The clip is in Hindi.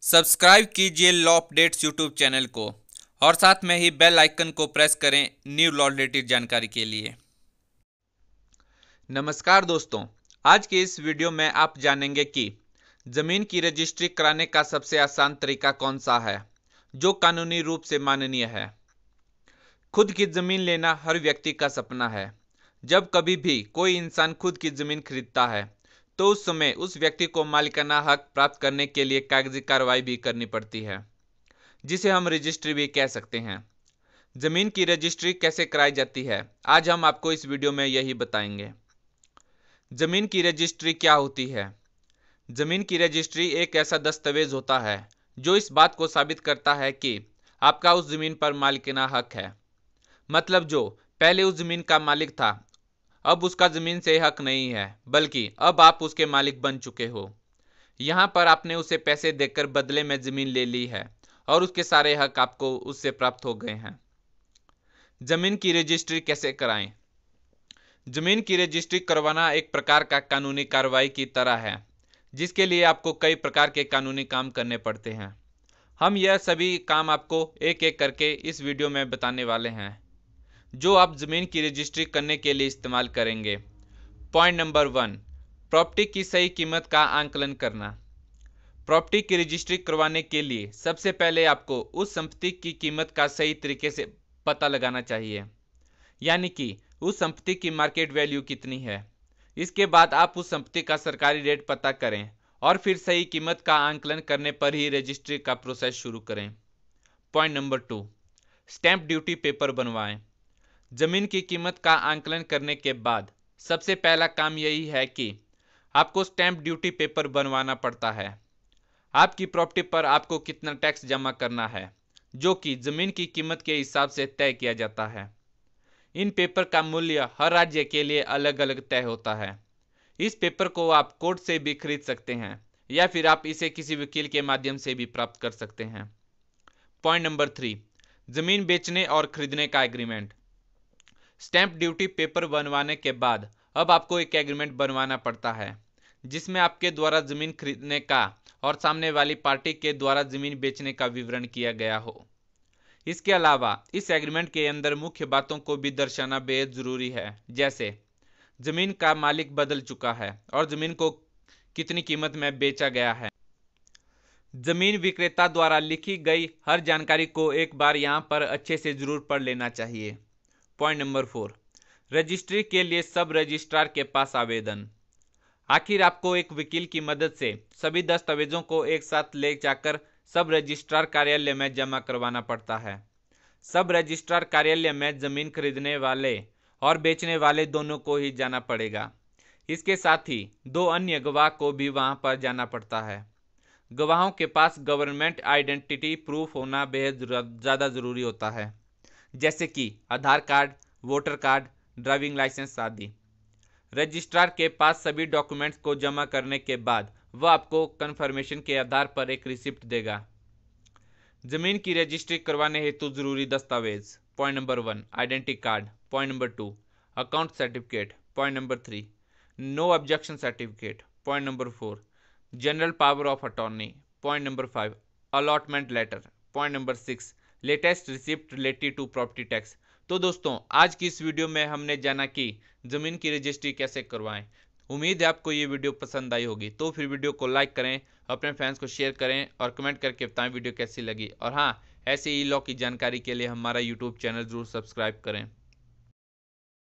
सब्सक्राइब कीजिए लॉ अपडेट्स यूट्यूब चैनल को और साथ में ही बेल आइकन को प्रेस करें न्यू लॉ रिलेटेड जानकारी के लिए। नमस्कार दोस्तों, आज के इस वीडियो में आप जानेंगे कि जमीन की रजिस्ट्री कराने का सबसे आसान तरीका कौन सा है जो कानूनी रूप से माननीय है। खुद की जमीन लेना हर व्यक्ति का सपना है। जब कभी भी कोई इंसान खुद की जमीन खरीदता है तो उस समय उस व्यक्ति को मालिकाना हक प्राप्त करने के लिए कागजी कार्रवाई भी करनी पड़ती है, जिसे हम रजिस्ट्री भी कह सकते हैं। जमीन की रजिस्ट्री कैसे कराई जाती है, आज हम आपको इस वीडियो में यही बताएंगे। जमीन की रजिस्ट्री क्या होती है? जमीन की रजिस्ट्री एक ऐसा दस्तावेज होता है जो इस बात को साबित करता है कि आपका उस जमीन पर मालिकाना हक है। मतलब जो पहले उस जमीन का मालिक था, अब उसका जमीन से हक नहीं है, बल्कि अब आप उसके मालिक बन चुके हो। यहाँ पर आपने उसे पैसे देकर बदले में जमीन ले ली है और उसके सारे हक आपको उससे प्राप्त हो गए हैं। जमीन की रजिस्ट्री कैसे कराएं? जमीन की रजिस्ट्री करवाना एक प्रकार का कानूनी कार्रवाई की तरह है, जिसके लिए आपको कई प्रकार के कानूनी काम करने पड़ते हैं। हम यह सभी काम आपको एक एक करके इस वीडियो में बताने वाले हैं, जो आप जमीन की रजिस्ट्री करने के लिए इस्तेमाल करेंगे। पॉइंट नंबर 1, प्रॉपर्टी की सही कीमत का आंकलन करना। प्रॉपर्टी की रजिस्ट्री करवाने के लिए सबसे पहले आपको उस संपत्ति की कीमत का सही तरीके से पता लगाना चाहिए, यानी कि उस संपत्ति की मार्केट वैल्यू कितनी है। इसके बाद आप उस संपत्ति का सरकारी रेट पता करें और फिर सही कीमत का आंकलन करने पर ही रजिस्ट्री का प्रोसेस शुरू करें। Point number 2, stamp duty paper बनवाएं। जमीन की कीमत का आंकलन करने के बाद सबसे पहला काम यही है कि आपको स्टैंप ड्यूटी पेपर बनवाना पड़ता है। आपकी प्रॉपर्टी पर आपको कितना टैक्स जमा करना है, जो कि जमीन की कीमत के हिसाब से तय किया जाता है। इन पेपर का मूल्य हर राज्य के लिए अलग अलग तय होता है। इस पेपर को आप कोर्ट से भी खरीद सकते हैं या फिर आप इसे किसी वकील के माध्यम से भी प्राप्त कर सकते हैं। पॉइंट नंबर 3, जमीन बेचने और खरीदने का एग्रीमेंट। स्टैंप ड्यूटी पेपर बनवाने के बाद अब आपको एक एग्रीमेंट बनवाना पड़ता है, जिसमें आपके द्वारा जमीन खरीदने का और सामने वाली पार्टी के द्वारा जमीन बेचने का विवरण किया गया हो। इसके अलावा इस एग्रीमेंट के अंदर मुख्य बातों को भी दर्शाना बेहद जरूरी है, जैसे जमीन का मालिक बदल चुका है और जमीन को कितनी कीमत में बेचा गया है। जमीन विक्रेता द्वारा लिखी गई हर जानकारी को एक बार यहाँ पर अच्छे से जरूर पढ़ लेना चाहिए। पॉइंट नंबर 4, रजिस्ट्री के लिए सब रजिस्ट्रार के पास आवेदन। आखिर आपको एक वकील की मदद से सभी दस्तावेजों को एक साथ ले जाकर सब रजिस्ट्रार कार्यालय में जमा करवाना पड़ता है। सब रजिस्ट्रार कार्यालय में जमीन खरीदने वाले और बेचने वाले दोनों को ही जाना पड़ेगा। इसके साथ ही 2 अन्य गवाह को भी वहां पर जाना पड़ता है। गवाहों के पास गवर्नमेंट आइडेंटिटी प्रूफ होना बेहद ज़्यादा ज़रूरी होता है, जैसे कि Aadhaar card, voter card, driving licence आदि। रजिस्ट्रार के पास सभी डॉक्यूमेंट्स को जमा करने के बाद वह आपको कंफर्मेशन के आधार पर एक रिसिप्ट देगा। जमीन की रजिस्ट्री करवाने हेतु जरूरी दस्तावेज। Point number 1, identity card. Point number 2, account certificate. Point number 3, no objection certificate. Point number 4, general power of attorney. Point number 5, allotment letter. Point number 6, latest receipt related to property tax. तो दोस्तों, आज की इस वीडियो में हमने जाना कि जमीन की रजिस्ट्री कैसे करवाएं। उम्मीद है आपको ये वीडियो पसंद आई होगी, तो फिर वीडियो को लाइक करें, अपने फ्रेंड्स को शेयर करें और कमेंट करके बताएं वीडियो कैसी लगी। और हाँ, ऐसे ही लॉ की जानकारी के लिए हमारा यूट्यूब चैनल जरूर सब्सक्राइब करें।